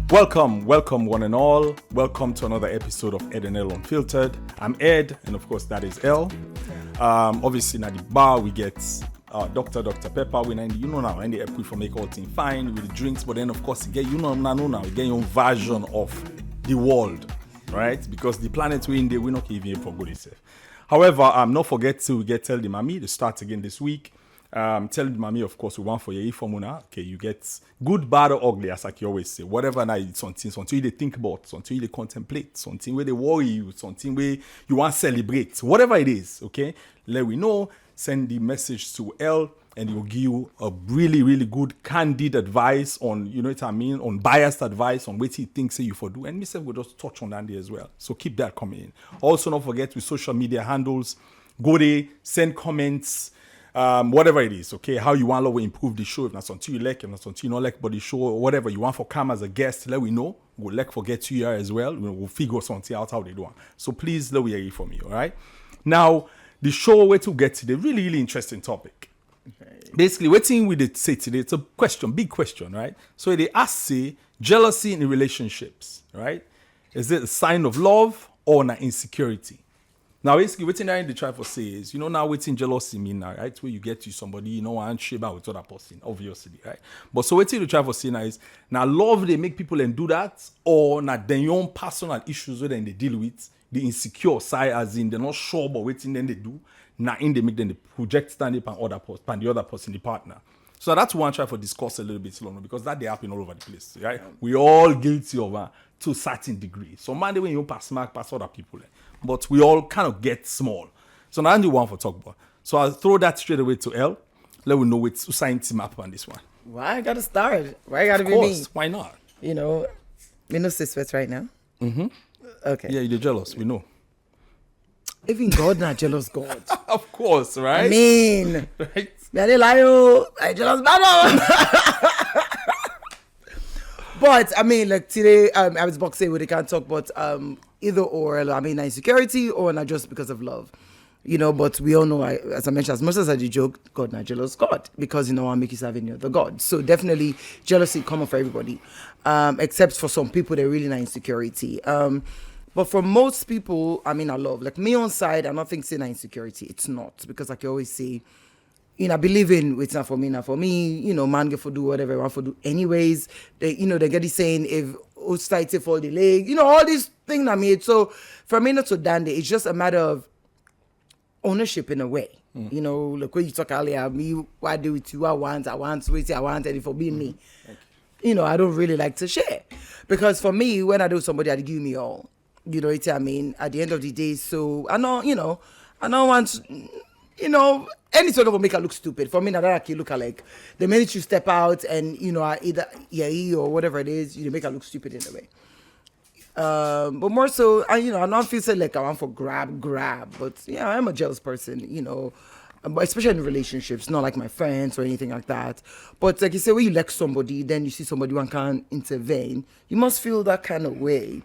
Welcome one and all. Welcome to another episode of Ed and L Unfiltered. I'm Ed, and of course that is L. Obviously, at the bar we get Dr. Peppa. We now in the app for make all things fine with the drinks, but then of course you get now you get your own version of the world, right? Because the planet we in there we not even for good itself. However, not forget to tell the mommy to start again this week. Tell the mommy, of course, we want for your formula. Okay, you get good, bad, or ugly, as like you always say. Whatever now it's something you think about, something you contemplate, something where they worry you, something where you want to celebrate. Whatever it is, okay? Let we know. Send the message to L, and he'll give you a really, really good, candid advice on, you know what I mean, on biased advice on what he thinks you for do. And myself will just touch on that there as well. So keep that coming in. Also, don't forget with social media handles, go there, send comments. Whatever it is, okay, how you want to improve the show, if that's something you like, if that's something you don't like, but the show, or whatever you want for come as a guest, let we know. We'll like forget you here as well. We'll figure something out how they do it. So please let we hear it from you, all right? Now, the show where to get to the really, really interesting topic. Okay. Basically, what thing we did say today, it's a question, big question, right? So they ask, say, jealousy in relationships, right? Is it a sign of love or an insecurity? Now, basically, what they try to say is, now waiting jealousy mean now, right? Where you get to somebody, and share with other person, obviously, right? But so what they try to say now is, now love they make people and do that, or now their own personal issues where they deal with, the insecure side, as in they're not sure about what then they do, now in they make them the project stand up on the other person, the partner. So that's one try to discuss a little bit longer because that they happen all over the place, right? Yeah. We all guilty of to a certain degree. So man, when you pass mark past other people, but we all kind of get small. So now I do one for talk about. So I'll throw that straight away to L. Let me know which science map on this one. Why I gotta start? Why I gotta be me? Why not? Me no sweat right now. Mm-hmm. Okay. Yeah, you're jealous. We know. Even God not jealous God. Of course, right? I mean, right? I jealous bad. But I mean, like today, I was boxing where they can't talk about either or. I mean, insecurity or not just because of love, But we all know, as I mentioned, as much as I did joke, God not jealous God because I make you serve any other God. So definitely jealousy common for everybody, except for some people they're really not insecurity. But for most people, I mean, I love like me on side. I'm not thinking insecurity. It's not because like you always say. I believe in it's not for me, man get for do whatever I want for do anyways. They get this saying if society for the leg, all these things I made. So for me not to dande, it's just a matter of ownership in a way. Like when you talk earlier, me, what I do with you, I want, and it for being me. Okay. I don't really like to share. Because for me, when I do somebody, I'd give me all. It's I mean, at the end of the day, so I know, I don't want any sort of make her look stupid. For me, that actually look like the minute you step out and either or whatever it is, you make her look stupid in a way. But more so, I don't feel like I want for grab. But yeah, I'm a jealous person, but especially in relationships, not like my friends or anything like that. But like you say, when you like somebody, then you see somebody one can't intervene, you must feel that kind of way.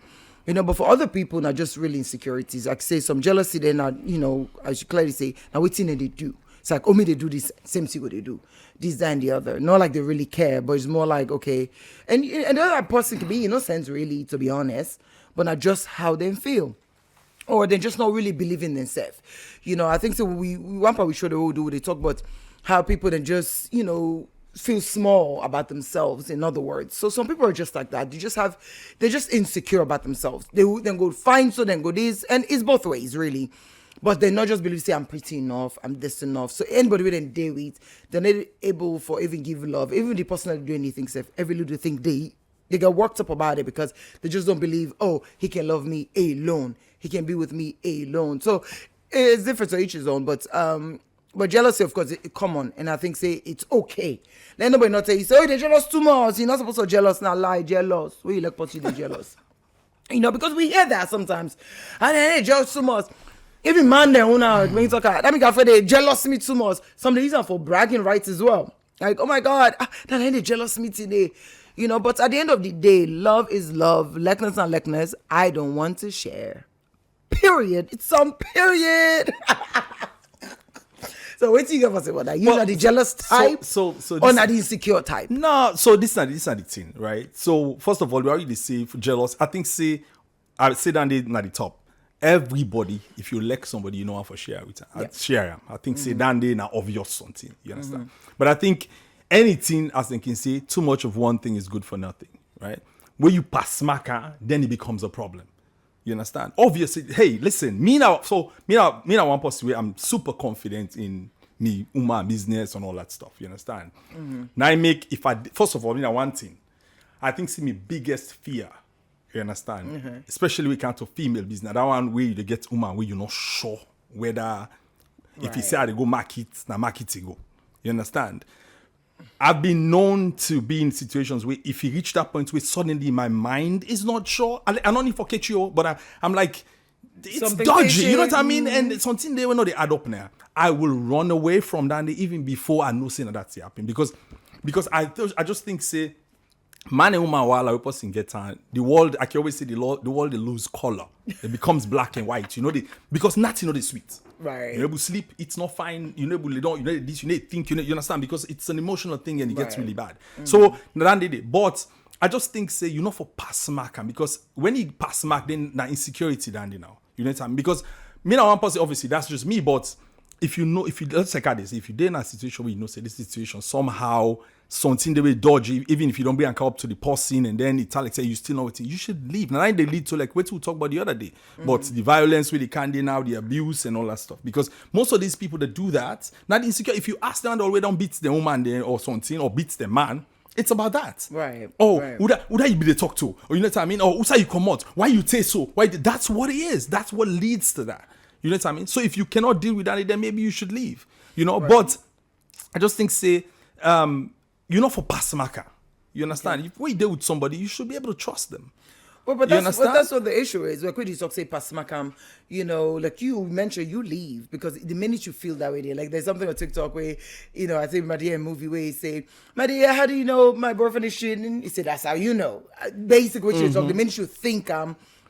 But for other people, not just really insecurities. Like say some jealousy, they're not, as you clearly say, now what thing they do? It's like, me, they do this, same thing what they do. This, that, and the other. Not like they really care, but it's more like, okay. And the other person can be in no sense really, to be honest, but not just how they feel. Or they just not really believe in themselves. I think so one part we should all do, they talk about how people then just, feel small about themselves, in other words. So some people are just like that. They're just insecure about themselves. They will then go fine, so then go this, and it's both ways, really. But they're not just believe, say, I'm pretty enough, I'm this enough. So anybody with them deal with, they're not able for even give love. Even the person that do anything, every little thing, they get worked up about it because they just don't believe, he can love me alone. He can be with me alone. So it's different to each his own, but jealousy, of course, it's common. And I think, say, it's okay. Let nobody not say, they're jealous too much. You're not supposed to jealous, now lie, jealous. Where you like what you do jealous? Because we hear that sometimes. And then they jealous too much. Even man, when you talk, that means after they jealous me too much. Some reason for bragging rights as well. Like, oh my God, that ain't they jealous me today. But at the end of the day, love is love. Likeness and likeness, I don't want to share. Period. It's some period. So what do you give us about that? You're not the jealous type so or not the insecure type? No, so this is not the thing, right? So first of all, we already say for jealous. I think I would say that they not the top. Everybody, if you like somebody, you know how to share with them. Share them. I think say that they not obvious something. You understand? But I think anything, as they can say, too much of one thing is good for nothing, right? When you pass smacker, then it becomes a problem. You understand? Obviously, hey, listen, me now one person where I'm super confident in me, business and all that stuff. You understand? Now first of all, one thing, I think see my biggest fear. You understand? Especially when it comes to female business. That one where you get where you're not sure whether if you say I go market, now market to go. You understand? I've been known to be in situations where if you reach that point where suddenly my mind is not sure, I don't need to catch you, but I'm like, it's something dodgy, fishy. You know what I mean? And it's something they will know they add up now. I will run away from that even before I know saying that's happening because I just think say man and woman while a person get on the world, I can always say the world they lose color. It becomes black and white. You know because nothing they sweet. Right. You're able to sleep, it's not fine. You know, this, you need to think, you understand, because it's an emotional thing and it gets really bad. So, but I just think, say, for pass mark, because when you pass mark, then that insecurity, now, you know what I mean? Because me now one person, obviously, that's just me, but if you let's check out this, if you're in a situation where say this situation somehow something they will dodgy, even if you don't bring and come up to the person and then it's like say you still know it, you should leave. Now they lead to like what we talk about the other day, but the violence with the candy now, the abuse and all that stuff. Because most of these people that do that, not insecure. If you ask them, they always don't beat the woman there or something or beats the man. It's about that. Right. Oh, right. Who that you be the talk to? Or you know what I mean? Or who say you come out? Why you take so? Why that's what it is. That's what leads to that. You know what I mean? So if you cannot deal with that, then maybe you should leave. Right. But I just think say for pass marker. You understand? Yeah. If we deal with somebody, you should be able to trust them. Well, but that's what the issue is. Like when you talk, say, pass makam, like you mentioned, you leave because the minute you feel that way, like there's something on TikTok where, I think Madia movie where he say, Madia, how do you know my boyfriend is cheating? He said, that's how you know. Basically, what you talk, the minute you think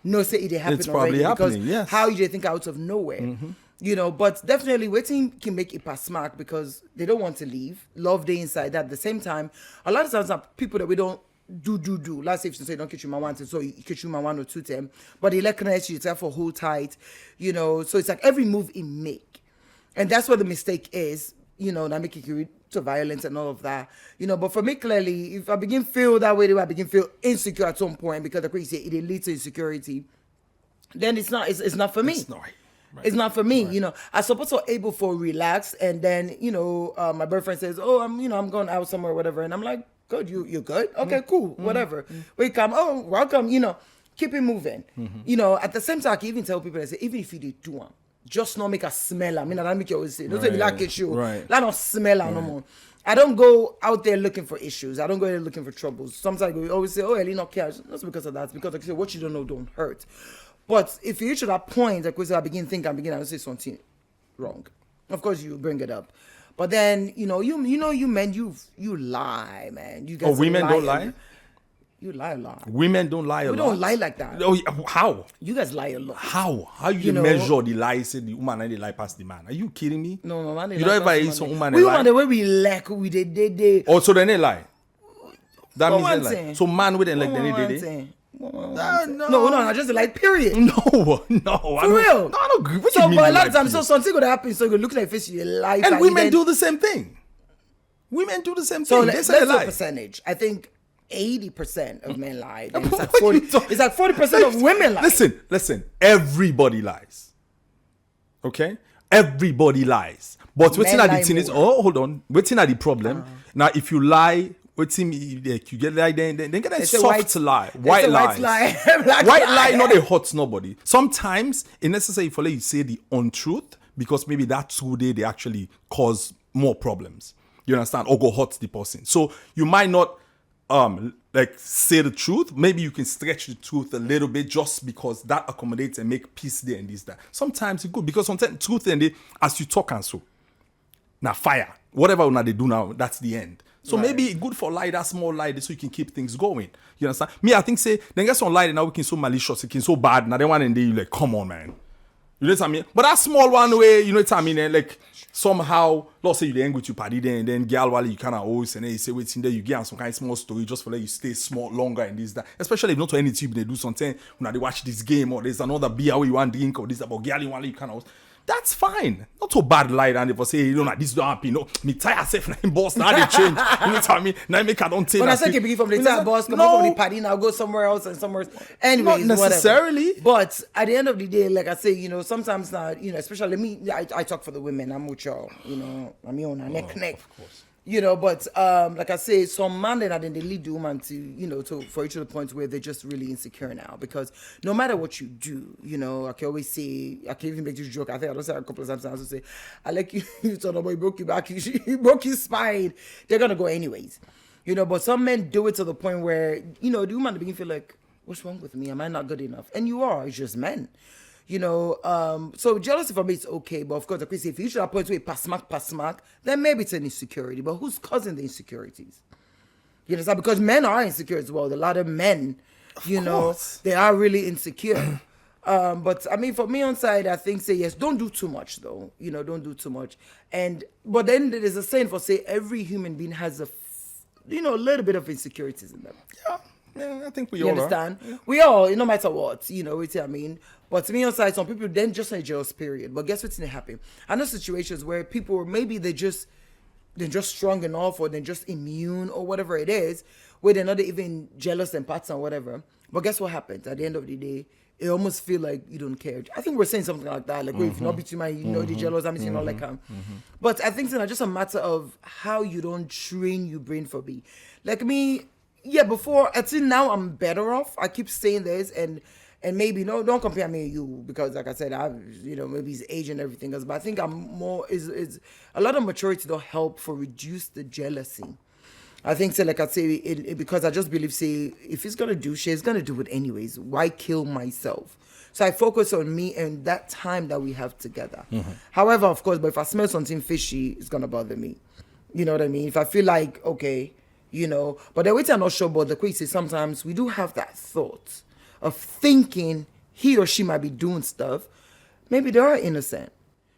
no say it happened it's probably already happening, because yes. how you think out of nowhere. But definitely waiting can make it pass mark because they don't want to leave. Love day inside that. At the same time, a lot of times are people that we don't do. Let's say if you say don't catch you my one, so you catch you my 1 or 2 them, but they let connect you for hold tight, So it's like every move he make, and that's what the mistake is. Not making you to violence and all of that. But for me, clearly, if I begin feel that way, I begin feel insecure at some point because the crazy it leads to insecurity. Then it's not for me. It's not. Right. It's not for me, I suppose I'm able for relax, and then my boyfriend says, "Oh, I'm going out somewhere, or whatever," and I'm like, "Good, you good? Okay, cool, whatever." We come, "Oh, welcome," keep it moving. At the same time, I can even tell people, I say, even if you did do one, just not make a smell. I mean, I make you always say, don't say like issue, let not smell no more. I don't go out there looking for issues. I don't go there looking for troubles. Sometimes we always say, "Oh, Ellie not care." That's because of that. It's because like I say, what you don't know don't hurt. But if you reach to that point, like I begin to say something wrong. Of course, you bring it up. But then, you men, you lie, man. You guys women don't lie? You lie a lot. Women don't lie a lot? We don't lie like that. Oh, how? You guys lie a lot. How? How you measure the lie, say the woman and the lie past the man? Are you kidding me? No, man. You don't ever hear some woman we lie? The way we lack, we did. Oh, so then they lie? That means they lie. So man with them like they did. No, I just like period. No. For real. No, I don't agree. What so, you mean? But a lot of times, so something could happen. So you look at your face, you lie. And women do the same thing. Women do the same thing. So they let's say do lie. a percentage. I think 80% of men lie. It's like 40% of women lie. Listen. Everybody lies. Okay? Everybody lies. But what's in the thing is, hold on. What's in the problem? Now, if you lie, what's in like you get lie, then get a soft lie. White lies. White lie, not a hot nobody. Sometimes it's necessary for you say the untruth because maybe that 2 days they actually cause more problems. You understand? Or go hurt the person. So you might not say the truth. Maybe you can stretch the truth a little bit just because that accommodates and make peace there and this that. Sometimes it's good because sometimes truth and as you talk and so. Now fire. Whatever they do now, that's the end. So maybe it's good for lie, that small lie, so you can keep things going. You understand? Me, I think say, then get some lie now we can so malicious, it can so bad. Now they want and they like, come on, man. You know what I mean? But that small one way, you know what I mean? And like somehow, let's say you hang with your party then, and then girl while you kind of always and then you say wait in there, you get on some kind of small story just for let you stay small longer and this that. Especially if not to any team they do something when they watch this game or there's another beer where you want drink or this about girl you want you kind of. That's fine. Not too bad light and if I say you know this don't happen. No, me tire myself now in boss now they change. You know what I mean? Now make I don't take. When I say can begin from the tire boss, come from the party now go somewhere else and somewhere. Anyways, not necessarily. Whatever. But at the end of the day, like I say, you know, sometimes now, you know, especially me, I talk for the women. I'm with y'all. You know, I'm on a neck. Of course. You know, but like I say, some man then they lead the woman to, you know, for each of the points where they're just really insecure now. Because no matter what you do, you know, I can always say, I can even make this joke. I think I don't say a couple of times. I also say, I like you, you told about you broke your back, you broke your spine. They're gonna go anyways, you know. But some men do it to the point where, you know, the woman begin to feel like, what's wrong with me? Am I not good enough? And you are. It's just men. You know, so jealousy for me is okay, but of course, like we say, if you should have point to a pass smack, then maybe it's an insecurity. But who's causing the insecurities? You understand? Because men are insecure as well. A lot of men, you know, they are really insecure. But I mean, for me on side, I think say yes, don't do too much though. You know, don't do too much. But then there's a saying for say every human being has a little bit of insecurities in them. Yeah, I think we you all understand? Are. Yeah. We all, no matter what, you know what I mean. But to me on side, some people then just a jealous period. But guess what's gonna happen? I know situations where people maybe they're just strong enough or they're just immune or whatever it is, where they're not even jealous and parts or whatever. But guess what happens? At the end of the day, it almost feel like you don't care. I think we're saying something like that, like if not between my, you know, the jealous, I'm not like But I think it's just a matter of how you don't train your brain for me. Like me. Yeah, before, I think now I'm better off. I keep saying this, and maybe, don't compare me and you, because like I said, maybe it's age and everything else, but I think I'm more, is a lot of maturity don't help for reduce the jealousy. I think, like I say, because I just believe, say, if he's going to do shit, he's going to do it anyways. Why kill myself? So I focus on me and that time that we have together. However, of course, but if I smell something fishy, it's going to bother me. You know what I mean? If I feel like, okay, you know, but the way I'm not sure, but the quick is sometimes we do have that thought of thinking he or she might be doing stuff. Maybe they are innocent.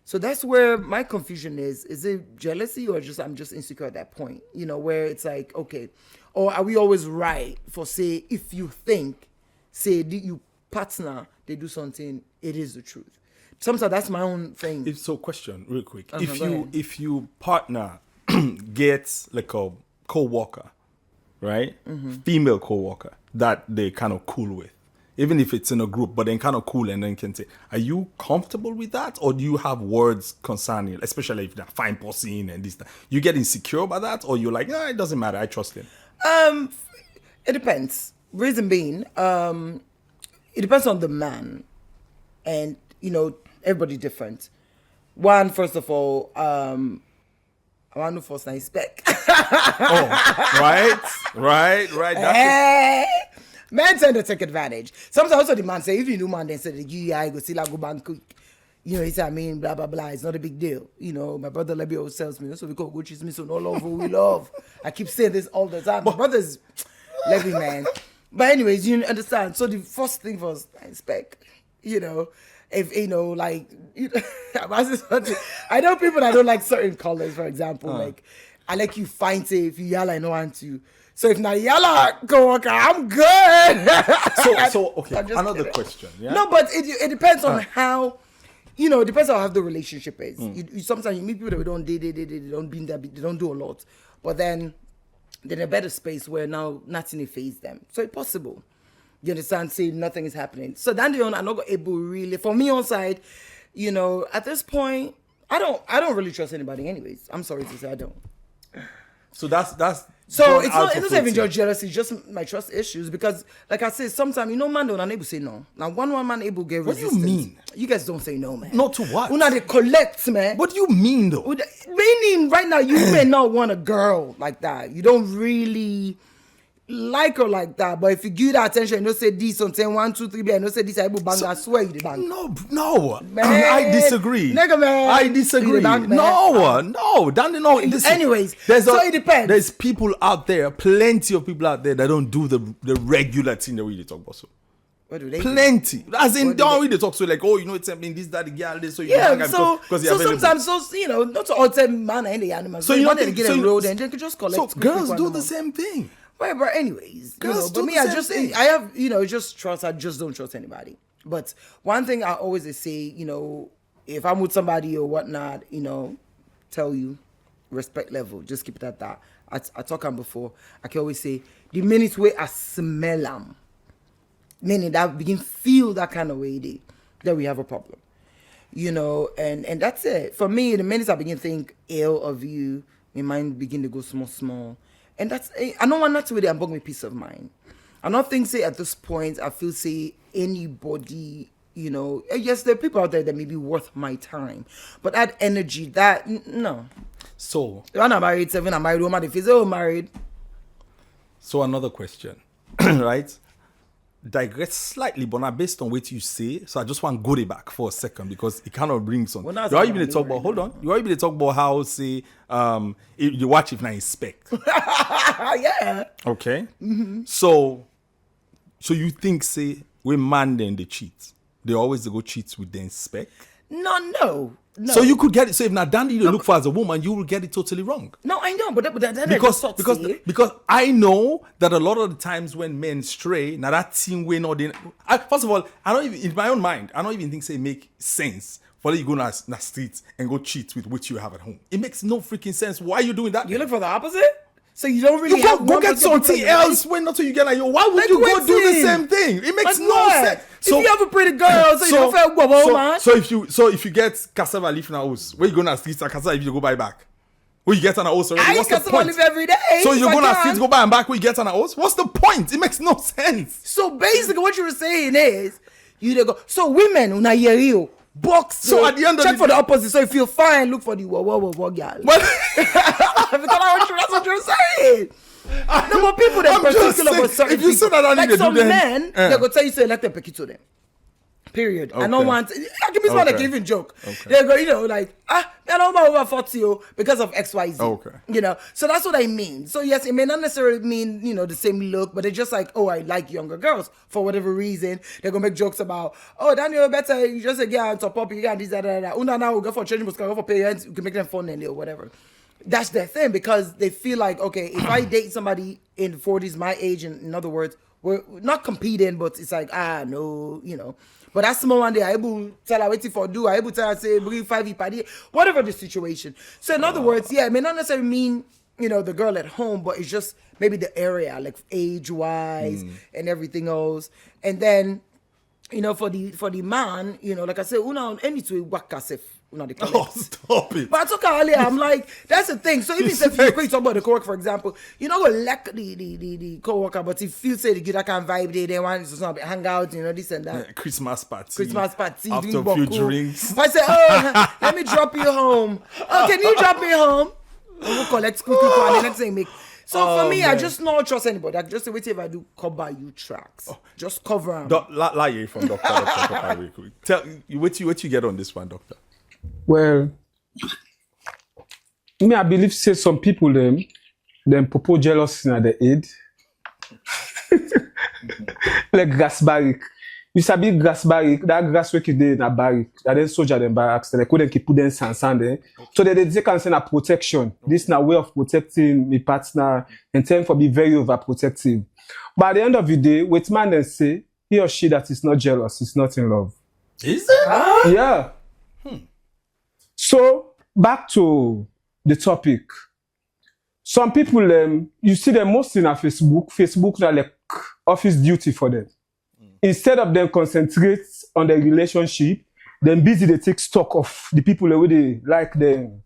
So that's where my confusion is. Is it jealousy or just I'm just insecure at that point? You know, where it's like, okay, or are we always right for say, if you think, say, you partner, they do something, it is the truth. Sometimes that's my own thing. So question, real quick. If you partner gets like a co-worker, right? Female co-worker that they kind of cool with, even if it's in a group, but then kind of cool and then can say, are you comfortable with that? Or do you have words concerning, especially if they're fine posing and this, that? You get insecure about that? Or you're like, it doesn't matter, I trust him? It depends. Reason being, it depends on the man. And, you know, everybody different. One, first of all, I want to force nice spec. Right. Men tend to take advantage. Sometimes also the man say, if you do man, then say, I go see like go bank quick. You know, it's I mean, blah, blah, blah. It's not a big deal. You know, my brother Lebby always tells me, so we call Gucci's me, so no love who we love. I keep saying this all the time. My brother's Lebby, man. But anyways, you understand. So the first thing was spec, you know. If you know, like, I know people that don't like certain colors, for example. Like, I like you fine say if you yalla, I know want to. So if not yalla, go okay, I'm good. so okay, another question. Yeah. No, but it depends on how, you know, it depends on how the relationship is. You sometimes you meet people that they don't do a lot, but then they're in a better space where now nothing faze them. So it's possible. You understand? Say nothing is happening. So then I'm not able really. For me on side, you know, at this point, I don't really trust anybody. Anyways, I'm sorry to say I don't. So that's. So it's not even just jealousy, just my trust issues. Because like I said, sometimes you know, man don't unable to say no. Now one man able to get resistance. What do you mean? You guys don't say no, man. Not to what? Una they collect, man. What do you mean though? Meaning right now you may not want a girl like that. You don't really like her like that, but if you give that attention, you know, say this on 10, 1, 2, 3, and you know, say this, I will bang. I swear you the bang. No, man, I disagree. Nigga, man, I disagree. Bang, No. Listen, anyways, so it depends. There's people out there, plenty of people out there that don't do the regular thing that we talk about. So What do they do? Plenty. As in, What do don't they talk so like, oh, you know, it's happening this, that, the girl, this, so you Yeah, hang out so because you're available. sometimes, so you know, not all time man and the animals. So So you you want don't to think- get so a you- road and they could just collect. So quick girls one do a the month. same thing. Right, but anyways, Girls but do me, the I same just thing. I have just trust. I just don't trust anybody. But one thing I always say, if I'm with somebody or whatnot, tell you respect level. Just keep it at that. I talk on before. I can always say the minute where I smell them, meaning that I begin feel that kind of way, then we have a problem. And that's it. For me, the minute I begin to think ill of you, my mind begin to go small. And that's, I don't want that to really bug me peace of mind. I don't think, say, at this point, I feel, say, anybody, yes, there are people out there that may be worth my time. But that energy, no. So When I'm married, I'm married woman, if he's married. So another question, right? Digress slightly, but not based on what you say. So I just want to go there back for a second because it kind of brings on. Well, that's you are what even I to talk mean about. right Hold now. on. You are even to talk about how say you watch if not inspect. Yeah. Okay. So you think say when man then they cheat, they always go cheat with the inspect. No. So you could get it. So if not Dandy you look for as a woman, you will get it totally wrong. No, I know, but that Because I know that a lot of the times when men stray, now that team way not first of all, I don't even in my own mind, I don't even think say it make sense for you go na streets and go cheat with what you have at home. It makes no freaking sense. Why are you doing that? You look for the opposite? So you don't really You have go one get particular something people that you else when not you get like yo. Why would Like you go do the waiting. same thing? It makes Like no what? sense. If you have a pretty girl, so you don't feel whoa, man. So if you get cassava leaf in a house, where you go na streets and cassava if you go buy back? Where you get on a house already? I What's get the someone point? live every day. So you if go I na can. streets, go buy and back where you get on a house? What's the point? It makes no sense. So basically, what you were saying is, you dey go. So women, una hear you. Box. So at the end of check the for the opposite. So if you fine, look for the whoa, girl. But That's what you're saying. No, but people that I'm just particular saying, about certain if you say people, that, I need like to do some them. men, they go tell you to let them pick it to them. Period. I Okay. don't want. I give me someone Okay. that even joke. Okay. They go, like, I don't want over 40 because of XYZ. Okay. So that's what I mean. So yes, it may not necessarily mean the same look, but it's just like, oh, I like younger girls for whatever reason. They're gonna make jokes about, oh, Daniel, better you just say yeah, top up, you got this, that. Una now we go for change, we go for parents, you can make them fun and or whatever. That's their thing because they feel like, okay, if I date somebody in the 40s, my age, and in other words, we're not competing, but it's like, no. But that's the moment they are able to tell her waiting for do, I able to tell her say bring 5 party, whatever the situation. So in other words, yeah, it may not necessarily mean the girl at home, but it's just maybe the area, like age wise and everything else. And then for the man, like I said, una any to work herself. oh, stop it. But I took her earlier. I'm like, that's the thing. So even if you talk about the co-worker, for example, you're not gonna like the co-worker, but if you say the good, I can vibe there, they want to hang out, this and that. Christmas party. After a few drinks. I say, oh, let me drop you home. Oh, can you drop me home? And we'll collect quick, and the next thing make. So for me, I just not trust anybody. I just wait if I do cover you tracks. Just cover them. Lie from Doctor Peppa real quick. Tell you what you get on this one, Doctor. Well, I believe say some people them propose jealousy in the head. Like grass barrick. You sabi grass barrick, that grass work is there in a barrick. That then soldier them barracks, they couldn't keep put them sand there. So they can send a protection. This is a way of protecting my partner and tend for be very overprotective. But at the end of the day, with man then say, he or she that is not jealous is not in love. Is it? Yeah. So back to the topic. Some people, you see them mostly on Facebook. Facebook is like office duty for them. Instead of them concentrate on the relationship, them busy they take stock of the people who they like them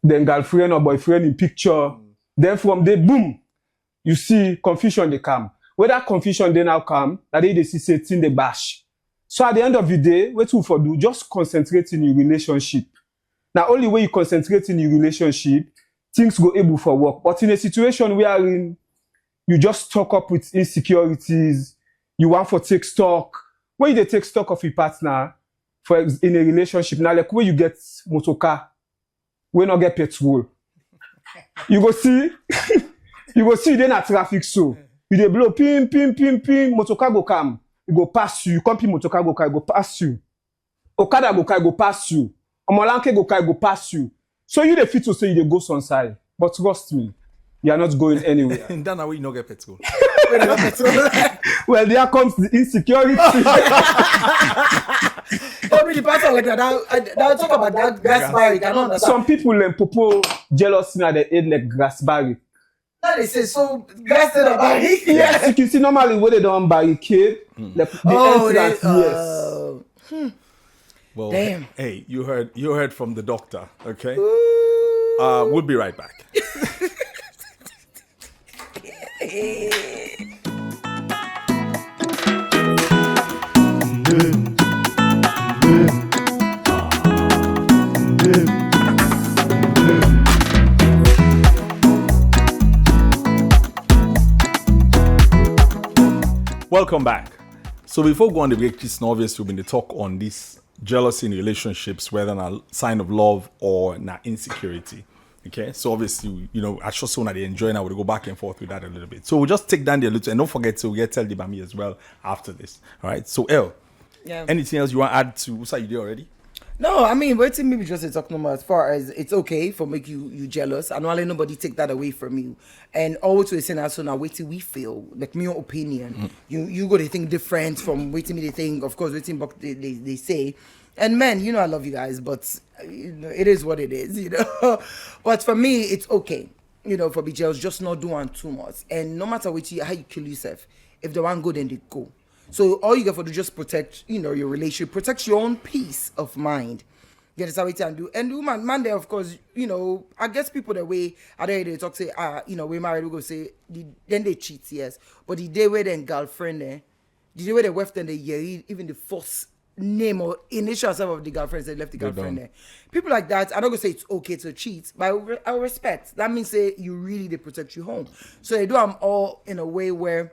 girlfriend or boyfriend in picture. Then from there, boom, you see confusion they come. Where that confusion they now come, that they see setting the bash. So at the end of the day, what you for do? Just concentrate in your relationship. Now, only way you concentrate in your relationship, things go able for work. But in a situation wherein you just talk up with insecurities, you want for take stock. When you take stock of your partner, in a relationship, now like where you get motorcar, we not get petrol. You go see, then a traffic so. You dey blow, pim, motorcar go come. you go pass you. You come motoka go car, go pass you. Okada go car, go pass you. Omolanke go car, go pass you. So you the fit to say you dey go some side. But trust me, you are not going anywhere. In that way, you not get petrol. Well, there comes the insecurity. Don't be the person like that. I'll talk about that grass barrier. I don't understand. Some people popo jealousy at the head like grass barrier. Now they say so. Grass in the barrier. Yes, you can see normally where they don't barricade. Like the entrance, yes. Well, Damn. hey, you heard from the doctor, okay? We'll be right back. Welcome back. So before we go on the break, it's obvious we've been to talk on this jealousy in relationships, whether a sign of love or insecurity. Okay, so obviously, I just want to enjoy, and I will go back and forth with that a little bit. So we'll just take down the little, and don't forget to get tell the Bami as well after this. All right. So L, anything else you want to add to what you did already? No, I mean, waiting maybe just to talk number as far as it's okay for make you jealous. I don't let nobody take that away from you. And always we say now, so now wait till we feel like my opinion. You go to think different from waiting me to think. Of course, waiting but they say. And men, I love you guys, but it is what it is, But for me, it's okay, for be jealous, just not doing too much. And no matter what how you kill yourself, if the one go, then they go. So all you got to do just protect, your relationship, protect your own peace of mind. You understand what you do? And woman, man, there, of course, I guess people the way I don't they talk say, we married, we go say, then they cheat, yes. But the day where then girlfriend there, the day where they left and they even the first name or initial self of the girlfriend they left the girlfriend there. People like that, I'm not gonna say it's okay to cheat, but I respect. That means say you really they protect you home. So they do them all in a way where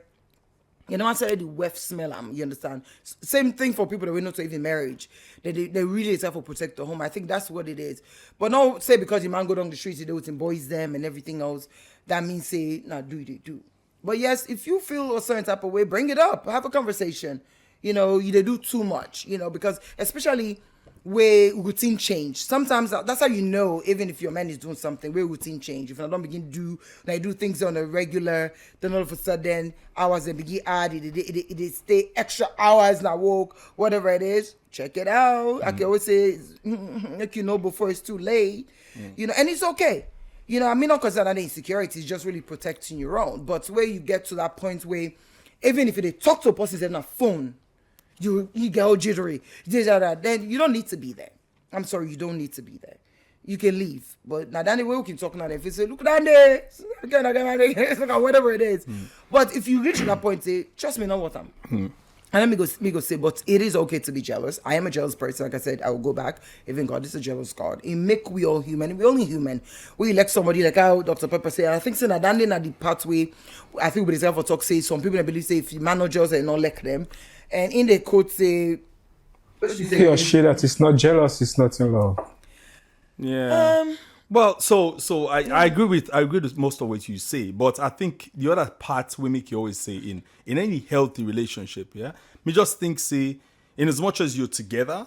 I said the weft smell them, you understand? Same thing for people that we know to even marriage. They really is for protect the home. I think that's what it is. But don't say because the man go down the streets, he do it and boys them and everything else. That means say, do they do. But yes, if you feel a certain type of way, bring it up. Have a conversation. You they do too much, because especially where routine change. Sometimes that's how even if your man is doing something, where routine change. If I don't begin to do things on a regular, then all of a sudden hours they begin add, it stay extra hours now walk, whatever it is, check it out. I can always say, like before it's too late, and it's okay. I mean, not because that insecurity is just really protecting your own, but where you get to that point where even if they talk to a person on a phone, you get all jittery, then you don't need to be there. I'm sorry, you don't need to be there. You can leave. But now that way we can talk now. If you say, look down there, whatever it is. But if you reach that point, say, trust me, not what I'm. And let me go say, but it is okay to be jealous. I am a jealous person. Like I said, I will go back. Even God is a jealous God. We all human. We only human. We elect somebody like how Dr. Peppa said. I think so that then at the pathway, I think with the for talk say some people believe say if you managers and not like them. And in the quote say, he or she that is not jealous is not in love. Yeah. Well, so I agree with most of what you say, but I think the other part we make you always say in any healthy relationship, me just think say in as much as you're together,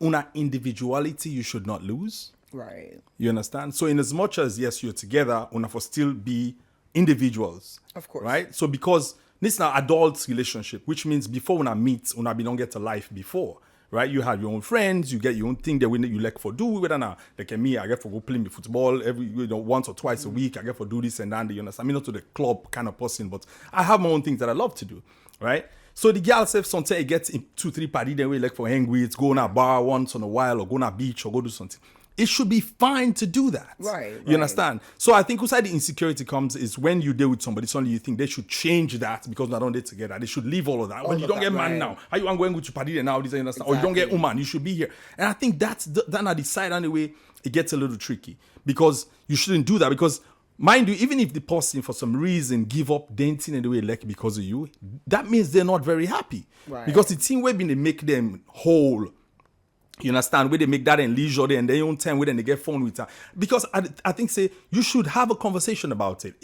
una individuality you should not lose. Right. You understand? So in as much as yes you're together, una for still be individuals. Of course. Right? So because this is an adult relationship, which means before una meet, una be don't get a life before. Right, you have your own friends, you get your own thing that you like for do. Whether now, like me, I get for go play me football every once or twice a week. I get for do this and that. You understand? I'm not to the club kind of person, but I have my own things that I love to do. Right. So the girls have sometimes get in 2-3 party then we like for hang with, go on a bar once in a while, or go on a beach or go do something. It should be fine to do that. Right. You understand? So I think outside the insecurity comes is when you deal with somebody, suddenly you think they should change that because they don't date together. They should leave all of that. When you don't get man now, how you want going to party now? This, you understand? Exactly. Or you don't get woman, you should be here. And I think that's at the side anyway, it gets a little tricky because you shouldn't do that because mind you, even if the person for some reason give up dating in the way like because of you, that means they're not very happy. Right. Because the thing where they make them whole. You understand? Where they make that in leisure and their own time where then they get phone with her. Because I think say you should have a conversation about it.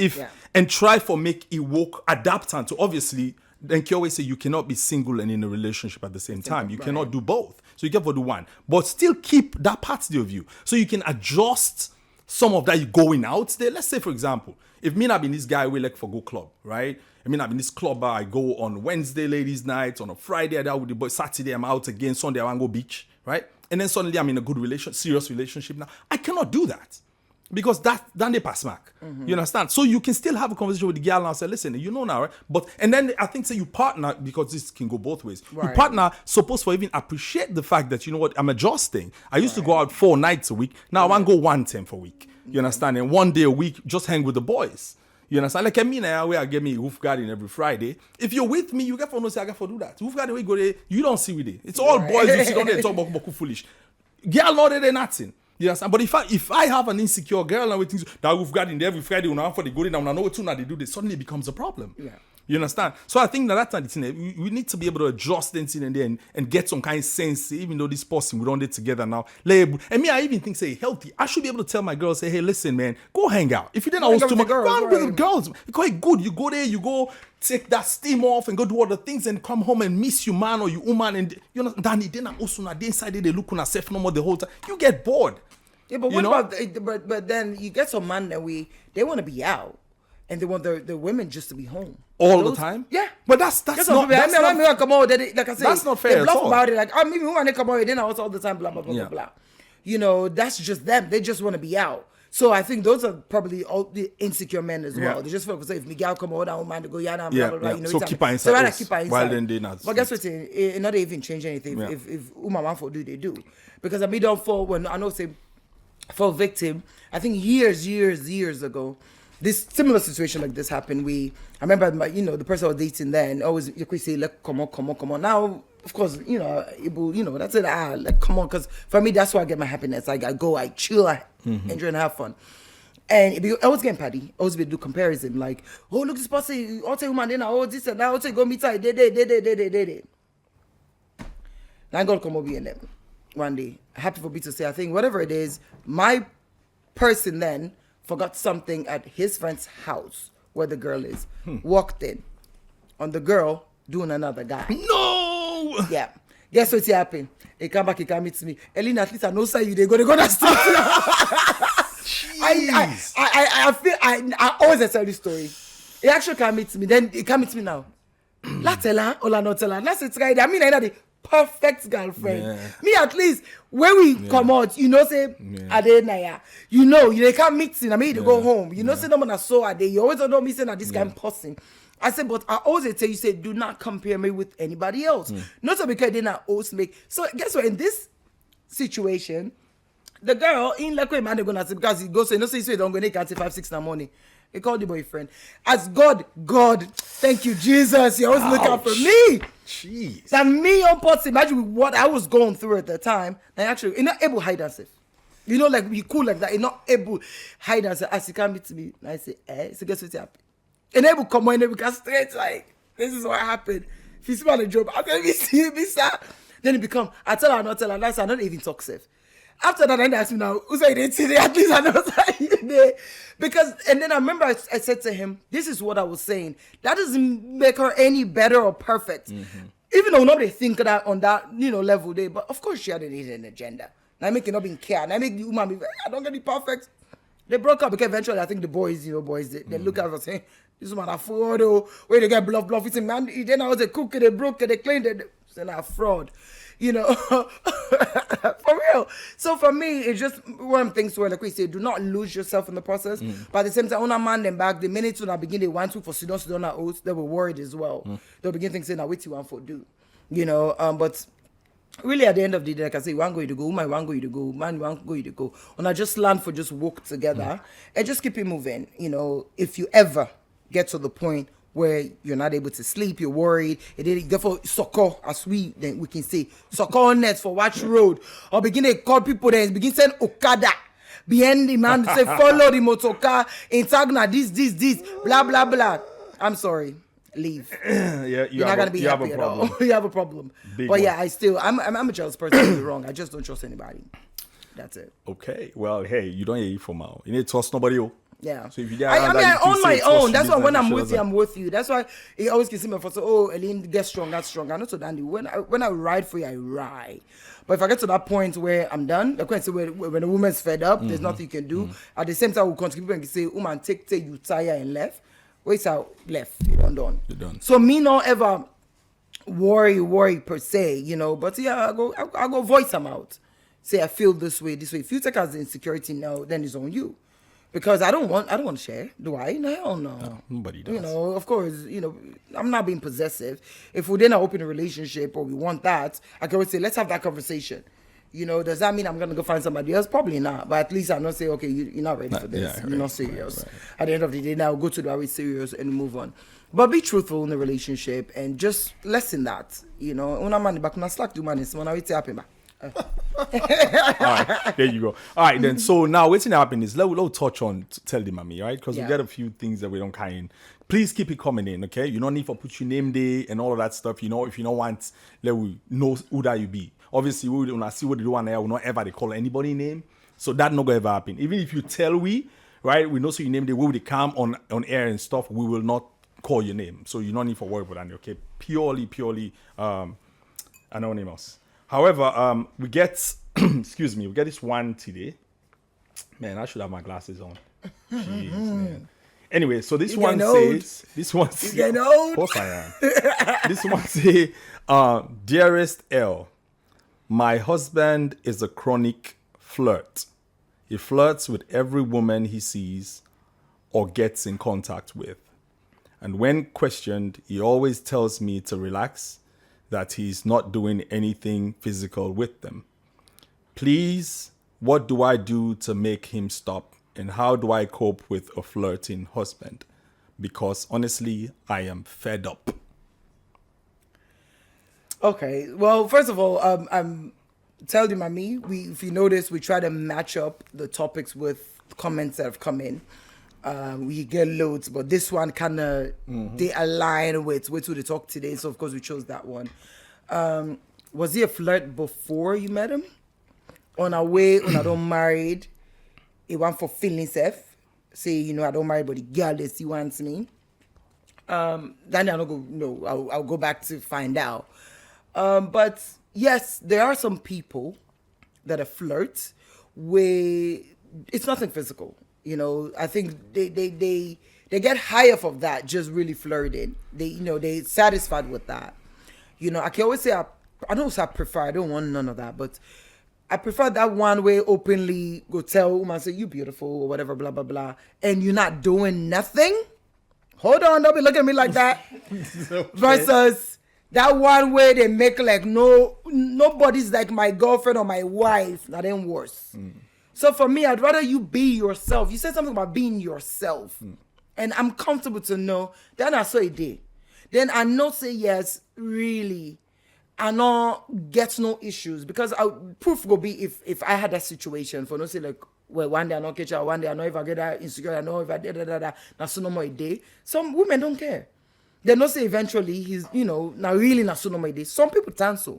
And try for make it work, adapt and to obviously then you always say you cannot be single and in a relationship at the same time. You right. cannot do both. So you get for do one, but still keep that part of you. So you can adjust some of that you going out there. Let's say, for example, if me and I been this guy, we like for go club, right? I mean, I've been this club, I go on Wednesday, ladies' night, on a Friday, I with the boys, Saturday, I'm out again, Sunday, I want to go beach, right? And then suddenly I'm in a good serious relationship now. I cannot do that. Because that they pass mark. You understand? So you can still have a conversation with the girl and say, listen, you know now, right? But and then I think say you partner, because this can go both ways. Right. You partner supposed to even appreciate the fact that, you know what, I'm adjusting. I used to go out 4 nights a week. Now I want to go 1 time for a week. You understand? And 1 day a week, just hang with the boys. You understand? Like I mean, where I get me roof garden every Friday. If you're with me, you get for no say I get for do that. Roof garden we go there, you don't see with it. It's all boys who sit on there and talk about foolish. Girl not there nothing. You understand? But if I have an insecure girl and we think that we've got in there every Friday, when I'm for the good and I know what they do this, suddenly it becomes a problem. Yeah. You understand? So I think that's not the thing. We need to be able to adjust things in and there and get some kind of sense, even though this person we don't do it together now. And me, I even think say healthy. I should be able to tell my girls, say, hey, listen, man, go hang out. If you didn't always too much, go out with the girls. It's good. You go there, you go take that steam off and go do other things and come home and miss your man or your woman and you know, Danny, then also na inside they look on herself no more the whole time. You get bored. Yeah, but what about but then you get some man that they want to be out and they want the women just to be home all the time. Yeah, but that's not. Come on, like I said, that's not fair they bluff at all. about it. Like maybe when they come out, then all the time, blah blah blah blah blah. You know, that's just them. They just want to be out. So I think those are probably all the insecure men as well. They just feel say if Miguel come out, I don't mind to go yana, blah blah blah. You know, so keep her inside. So rather keep her inside. While then they not. But guess what? It not even change anything. If Uma want for do, they do. Because I mean, don't fall when I know say. For a victim, I think years ago, this similar situation like this happened. I remember the person I was dating then always you could say like come on. Now of course that's it. Like come on, because for me that's where I get my happiness. Like I go, I chill, I enjoy and have fun. And I was getting paddy. I always be do comparison like, oh look this person, I'll tell you man, then this and that, I'll tell you go meet her, day. Now I'm gonna come over here and them. One day, happy for me to say, I think whatever it is, my person then forgot something at his friend's house where the girl is. Walked in on the girl doing another guy. No. Yeah. Guess what happened? He come back, he come meet me. Elena, at least I know say you they go that street. I feel I always tell this story. He actually come meet me. Then he come meet me now. La tell her, or la not tell her. That's it right. I mean, I know the perfect girlfriend. Yeah. Me at least when we come out, you know, say Adenaya. You know, they can't mix in. I mean, they go home. You know, say no man so are they. You always don't know me saying that this kind of person. I said, but I always tell you, say, do not compare me with anybody else. Not so because they're not always make. So guess what? In this situation, the girl in like man they're gonna say because he goes say no say don't go make 5-6 in the morning. He called the boyfriend. As God, thank you, Jesus. You always look out for me. Jeez. That me on pots, imagine what I was going through at the time. And actually, you're not able to hide and safe. You know, like be cool like that. You're not able to hide and say, as he come meet me. And I say, so guess what happened? And they will come on and they will go straight like, this is what happened. If you smell the job, I'm going to see you, sir. Then it become, I tell her, not tell her. That's I don't even talk safe. After that, then they asked me now, who's I did today? At least I know that you there. Because, and then I remember I said to him, this is what I was saying. That doesn't make her any better or perfect. Even though nobody think of that on that, level there. But of course she had an agenda. Now I make it not being care. Now I make the woman be, I don't get it perfect. They broke up because eventually I think the boys, they look at us saying, this woman a fraud, where they get bluff, it's a man. Then I was a cook, they broke it, they cleaned it. They're not fraud. For real. So for me, it's just one of the things where, like we say, do not lose yourself in the process. But at the same time, when I man them back, the minute when I begin, they want to for Sudan oaths, they were worried as well. They'll begin thinking, now what you want for do? But really at the end of the day, like I say, one go you to go, woman one go you to go, man one go you to go. And I just learn for just work together and just keep it moving. If you ever get to the point where you're not able to sleep, you're worried, and then therefore soccer, as we can say, soccer on net for watch road, or begin to call people then begin saying Okada behind the man say follow the motor car in Tagna, this, blah blah blah. I'm sorry, leave. You're not gonna be happy at all. You have a problem. Big but yeah, I'm a jealous person. Don't get me wrong. I just don't trust anybody. That's it. Okay. Well, hey, you don't hear it from now. You need to trust nobody else. Yeah. So if you get I around mean, that, I you own say my it's what own. she That's why needs when and I'm she with you, doesn't. I'm with you. That's why he always can see me for so, oh, Eileen, get strong, that's strong. I'm not so dandy. When I ride for you, I ride. But if I get to that point where I'm done, the question when a woman's fed up, there's nothing you can do. At the same time, we'll contribute and say, woman, take you tire and left. Wait out, left. You're done. You're done. So me not ever worry per se, you know. But yeah, I go voice them out. Say I feel this way. If you take as the insecurity now, then it's on you. Because I don't want to share, do I? No, hell no. No, nobody does. You know, of course, you know, I'm not being possessive. If we're then open a relationship or we want that, I can always say, let's have that conversation. You know, does that mean I'm gonna go find somebody else? Probably not. But at least I'm not say, okay, you're not ready for this. yeah, You're right, not serious. right. At the end of the day, now go to the are we serious and move on. But be truthful in the relationship and just lessen that. You know, una man back na slack do man is when I wait happen ba. All right, there you go. All right, then. So now what's gonna happen is we'll touch on tell the mommy, right? Because we Yeah. got a few things that we don't kind. Please keep it coming in, okay? You don't need to put your name there and all of that stuff. You know, if you don't want, let we know who that you be. Obviously, we will not see what they do on there. We not ever they call anybody name, so that not gonna ever happen. Even if you tell we, right, we know so your name they will they come on air and stuff. We will not call your name, so you don't need to worry about that. Okay, purely anonymous. However, we get, excuse me, we get this one today. Man, I should have my glasses on. Jeez, man. Anyway, so this You one getting old. says, this one says, getting old. of course I am. This one says, dearest L, my husband is a chronic flirt. He flirts with every woman he sees or gets in contact with. And when questioned, he always tells me to relax, that he's not doing anything physical with them. Please, what do I do to make him stop? And how do I cope with a flirting husband? Because honestly, I am fed up. Okay. Well, first of all, I'm tell you, mommy. If you notice, we try to match up the topics with comments that have come in. We get loads, but this one kind of they align with who they talk today. So of course we chose that one. Was he a flirt before you met him? On our way, when I don't married, he went for feeling safe. Say, you know, I don't marry, but the girl that he wants me. Then I'll go. No, I'll go back to find out. But yes, there are some people that are flirt where it's nothing physical. You know, I think they get high off of that, just really flirting. They satisfied with that. You know, I can always say I don't say I prefer. I don't want none of that, but I prefer that one way openly go tell woman say you beautiful or whatever, blah blah blah, and you're not doing nothing. Hold on, don't be looking at me like that. Okay. Versus that one way they make like nobody's like my girlfriend or my wife. Not even worse. So for me, I'd rather you be yourself. You said something about being yourself. And I'm comfortable to know that I saw a day. Then I know say yes, really. I know get no issues. Because proof will be if I had that situation for no say like, well, one day I know catch her, one day I know if I get that insecure, I know if I did that, now so no more a day. Some women don't care. They don't say eventually he's, you know, now really not so no more a day. Some people turn so.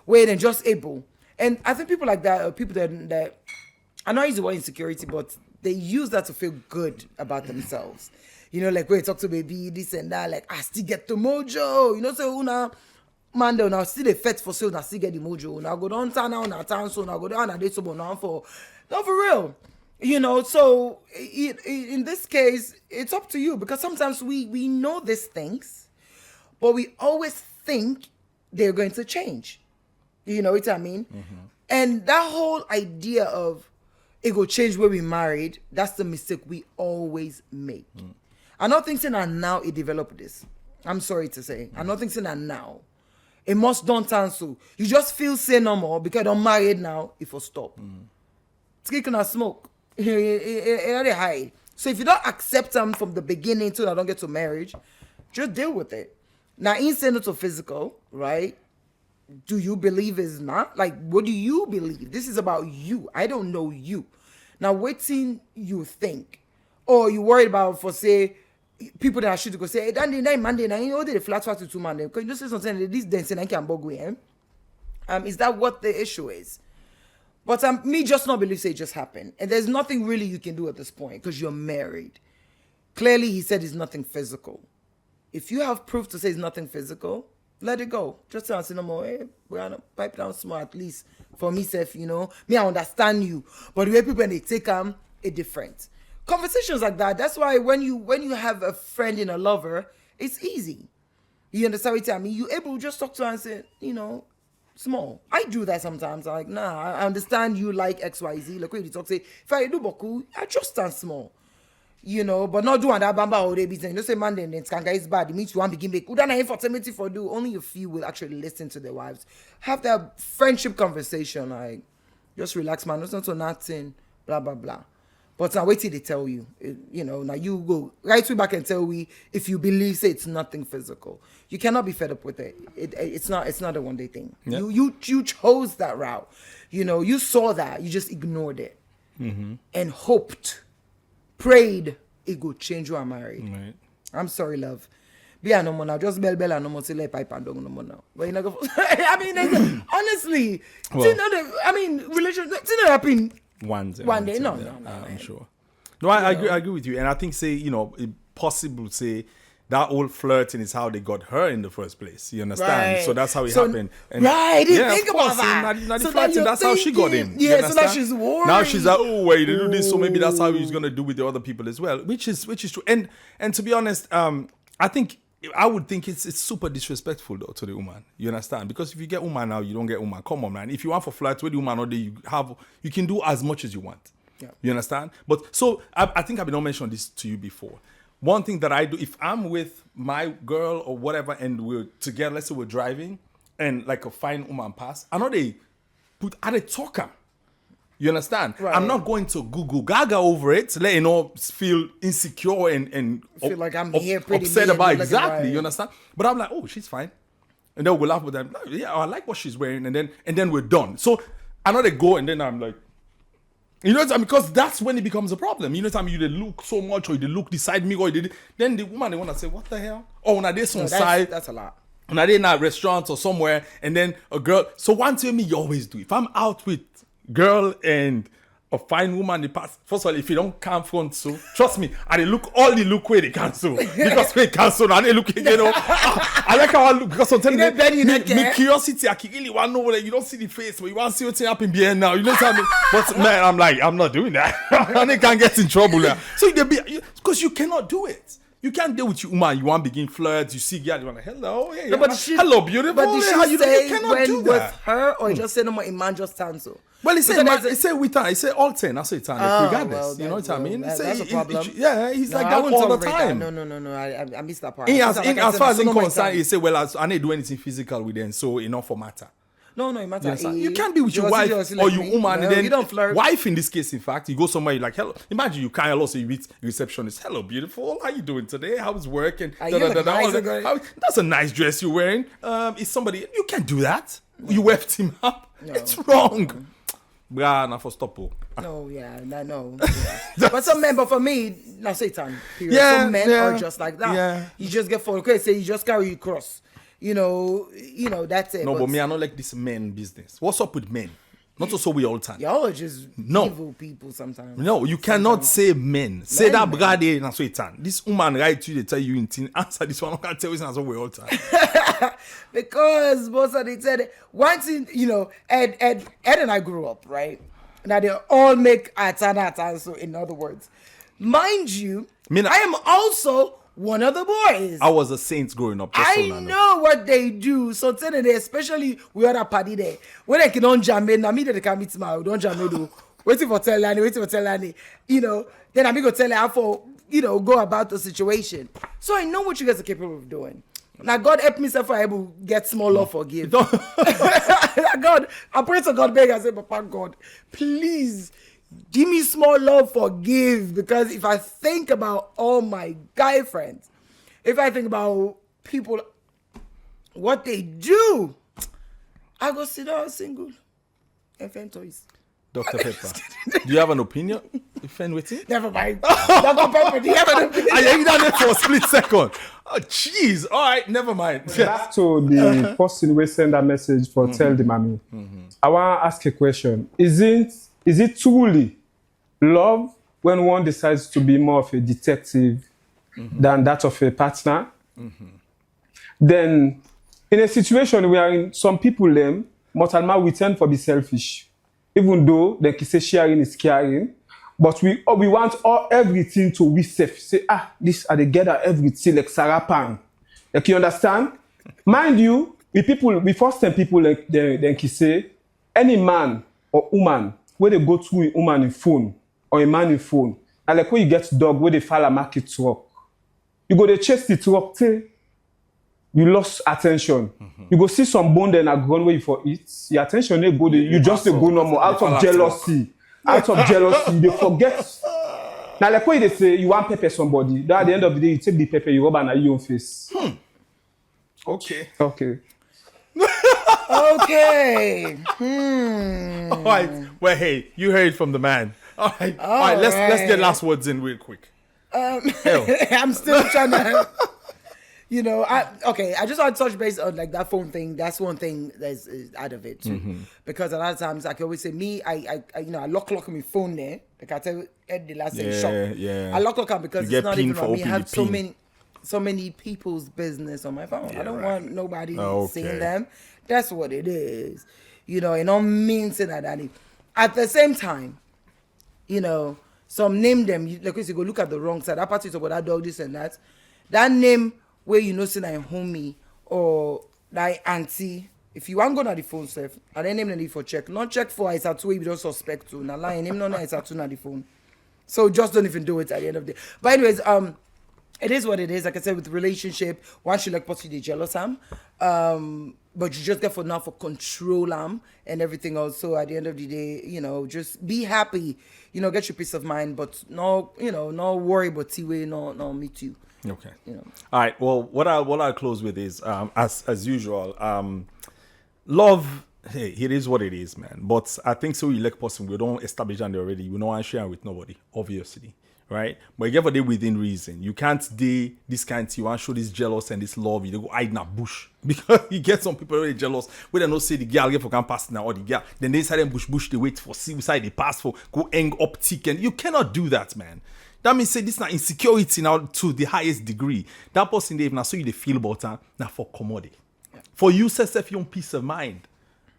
Where they're just able. And I think people like that are people that I know it's the word insecurity, but they use that to feel good about themselves. You know, like when you talk to baby, this and that, like, I still get the mojo. You know, so una man, they now still the fet for sale, now still get the mojo. Now go down town, now town, so now go down and they so now for real. You know, so in this case, it's up to you because sometimes we know these things, but we always think they're going to change. You know what I mean? And that whole idea of it will change when we married, that's the mistake we always make. I'm not thinking that now it developed this. I'm sorry to say. I'm not thinking that now. It must don't turn so. You just feel say no more because I'm married now, it will stop. It's gonna smoke. It hide. So if you don't accept them from the beginning until I don't get to marriage, just deal with it. Now, instant to physical, right? Do you believe it's not? Like, what do you believe? This is about you. I don't know you. Now, waiting you think. Or you worried about, for say, people that are shooting go say, hey, Dandy, Monday, you know, they flat to 2 Monday. Because you just say something, this dancing, I can't bug with him. Is that what the issue is? But me just not believe say it just happened. And there's nothing really you can do at this point because you're married. Clearly, he said it's nothing physical. If you have proof to say it's nothing physical, let it go. Just say, no more, hey, we're going to pipe down small at least for me, self, you know. Me, I understand you. But the way people, when they take them, it's different. Conversations like that, that's why when you have a friend and a lover, it's easy. You understand what I mean? You're able to just talk to her and say, you know, small. I do that sometimes. I'm like, nah, I understand you like XYZ. Like when you talk, say, if I do boku, I just stand small. You know, but not doing that bamba all day business. You know, say man, then skanga is bad. It means you want to begin make. Infotainment for do. Only a few will actually listen to their wives. Have that friendship conversation. Like, just relax, man. It's not so nothing. Blah blah blah. But now wait till they tell you. You know, now you go right way back and tell me if you believe say it's nothing physical. You cannot be fed up with it. It's not a one day thing. Yep. You chose that route. You know, you saw that. You just ignored it and hoped. Prayed it go change you are married. Right. I'm sorry, love. Be a no more now. Just bell and no more say pipe and dog no more now. But you know, I mean, honestly, well, relationship it's not happen one day. No, I'm sure. No, I agree with you, and I think say it possible say that old flirting is how they got her in the first place. You understand? Right. So that's how it happened. And I didn't think about that. So flirting, that's how she got in. Yeah, so now she's worried. Now she's like, oh wait, they do this, so maybe that's how he's gonna do with the other people as well, which is true. And to be honest, I would think it's super disrespectful though to the woman. You understand? Because if you get woman now, you don't get woman. Come on, man. If you want for flirt with the woman all day, you can do as much as you want. Yeah. You understand? But so I think I've been mentioned this to you before. One thing that I do, if I'm with my girl or whatever and we're together, let's say we're driving and like a fine woman pass, I know they talk her. You understand? Right. I'm not going to Google Gaga over it, let you know, feel insecure and feel like I'm here pretty upset about exactly. Right. You understand? But I'm like, oh, she's fine. And then we'll laugh with them. Yeah, I like what she's wearing. And then we're done. So I know they go and then I'm like, you know what I mean? Because that's when it becomes a problem. You know what I mean? You look so much or you look beside me or then the woman, they want to say, what the hell? Oh, now there's some side. That's a lot. Now they're in a restaurant or somewhere and then a girl. So one thing me, you always do. If I'm out with girl and a fine woman, first of all, if you don't confront so, trust me, and they look where they cancel. Because they cancel and they look, you know. I like how I look because sometimes me curiosity, I really want to know that you don't see the face, but you want to see what's happening behind now. You know what I mean? But man, I'm like, I'm not doing that. And they can't get in trouble now. So because you cannot do it. You can't deal with your woman. You want to begin flirts. You see girl, you're like, hello, hey, hello, beautiful. But did she say you cannot do that with her or just say no more? A man just stands so. Well, he said with time. He said all 10. I say time. Regardless, well, you know what I mean? That's a problem. He's like that all the time. No. I missed that part. As far as I'm concerned, he said, well, I didn't do anything physical with them, so enough for matter. No, it matters. You can't be with your wife or your woman. And then you don't flirt. Wife in this case, in fact, you go somewhere, you're like, hello. Imagine you can't also meet receptionist. Hello, beautiful. How you doing today? How's work? And that's a nice dress you're wearing. Is somebody, you can't do that. You weft him up. No. It's wrong. Nah, for stop. No. But for me, now Satan. Period. Some men are just like that. Yeah. You just get for say you just carry your cross. You know, that's it. No, but me, I don't like this men business. What's up with men? Not also we all time. Y'all are just evil people sometimes. No, you cannot say men. Say that brother and so it's This woman right to you, they tell you in teen. Answer this one, I can't tell you that's what we all time. Because most of they said once in, Ed and I grew up, right? Now they all make atana, so in other words. Mind you, I am also one of the boys. I was a saint growing up. I know what they do. So today, especially we had a party there. When they don't jam in, I mean they can meet my don't jam in. Waiting for tell Lani. Then I go tell her how for go about the situation. So I know what you guys are capable of doing. Now God help me if I able get small love forgive. God, I pray to God, beg I say, Papa God, please. Give me small love, forgive. Because if I think about all my guy friends, if I think about people, what they do, I go sit down single and find toys. Dr. Peppa, do you have an opinion? Defend waiting. Never mind. Don't compare with the evidence. I ain't done it for a split second. Oh, jeez. All right, never mind. Back to the person who send a message for tell the mommy. I want to ask a question. Is it truly love when one decides to be more of a detective than that of a partner? Then, in a situation where some people we tend to be selfish, even though they can say sharing is caring, but we want everything to be safe. Say, this are together everything like Sarah Pan. Like, you understand? Mind you, we first time people like they can say any man or woman where they go to a woman in phone or a man in phone, and like when you get dog where they follow market truck, you go to chase the truck till you lost attention. You go see some bone then a ground where you for it. Your attention they go there, you just go normal out of jealousy. Out of jealousy, they forget. Now, like when they say you want pepper somebody, at the end of the day, you take the pepper, you rub on your own face. Okay. Okay. Okay. All right. Well, hey, you heard it from the man. All right. All right. Let's get last words in real quick. I'm still trying to. I just want to touch base on like that phone thing. That's one thing that's out of it too. Because a lot of times I can always say I lock my phone there. Like I tell Ed the last day shop. Yeah. I lock on because You it's get not pin even for on me. I have opening so many people's business on my phone. I don't want nobody Okay. seeing them. That's what it is. And don't mean to that. At the same time, some name them. Like you go look at the wrong side. That part is about that dog, this and that. That name where say that homie or that auntie. If you want to go to the phone stuff, and then name them for check. Not check for it's a two you don't suspect to. Now lying name no it's a two na the phone. So just don't even do it at the end of the day. But anyways, it is what it is. Like I said, with relationship, one should like possibly jealous but you just get for now for control and everything else. So at the end of the day, just be happy. Get your peace of mind, but no worry about T-way, no me too. Okay. All right. Well, what I'll close with is as usual, love. Hey, it is what it is, man. But I think so. You like person we don't establish that already. We don't want to share with nobody, obviously, right? But you get within reason. You can't do this kind of thing. You want to show this jealous and this love. You don't go hide in a bush because you get some people really jealous. Where they don't say the girl get for can pass now or the girl. Then they say them bush. They wait for see beside they pass for go hang up tick and you cannot do that, man. That means say this now insecurity now to the highest degree. That person they now so you they feel better now for commodity. Yeah. For you self your own peace of mind.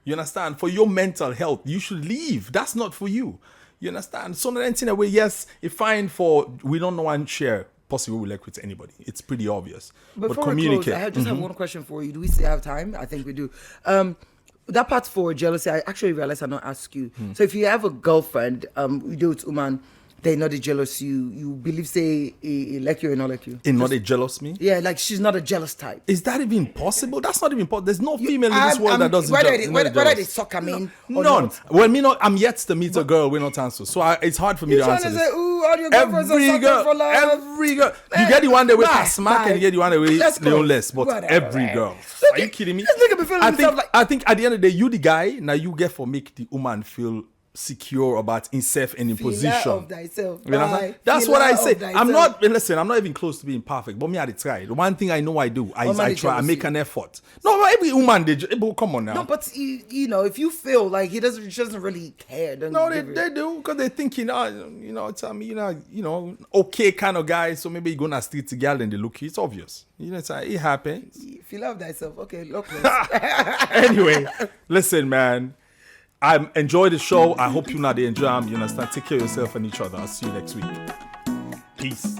You understand? For your mental health, you should leave. That's not for you. You understand? So in a way, yes, it's fine for we don't know and share possibly we like with anybody. It's pretty obvious. But communicate. Close, I just have one question for you. Do we still have time? I think we do. That part for jealousy, I actually realized I don't ask you. So if you have a girlfriend, you do it, woman. They not a jealous you believe say he like you or not like you. Not a jealous me? Yeah, like she's not a jealous type. Is that even possible? That's not even possible. There's no female in this world that doesn't whether they suck, none. Not. Well, I'm yet to meet a girl. We're not answer. So it's hard for me to answer this. Say, ooh, all your girlfriends are sucking for love. Every girl. You get the one that with smack and you get the one that with the less. But Whatever, every man. girl. Are you kidding me? This nigga be feeling himself like... I think at the end of the day, you the guy, now you get for make the woman feel secure about himself and in position. Of thyself. You know that's what I say. I'm not even close to being perfect, but me I try. The one thing I know I do, I try. I make an effort. No, every woman come on now. No, but if you feel like she doesn't really care. No, they do because they're thinking, okay kind of guy. So maybe you're gonna street to girl and they look. It's obvious. It happens. If you love thyself, okay, look. Anyway, listen, man. I enjoy the show. I hope you enjoy them. You understand? Take care of yourself and each other. I'll see you next week. Peace.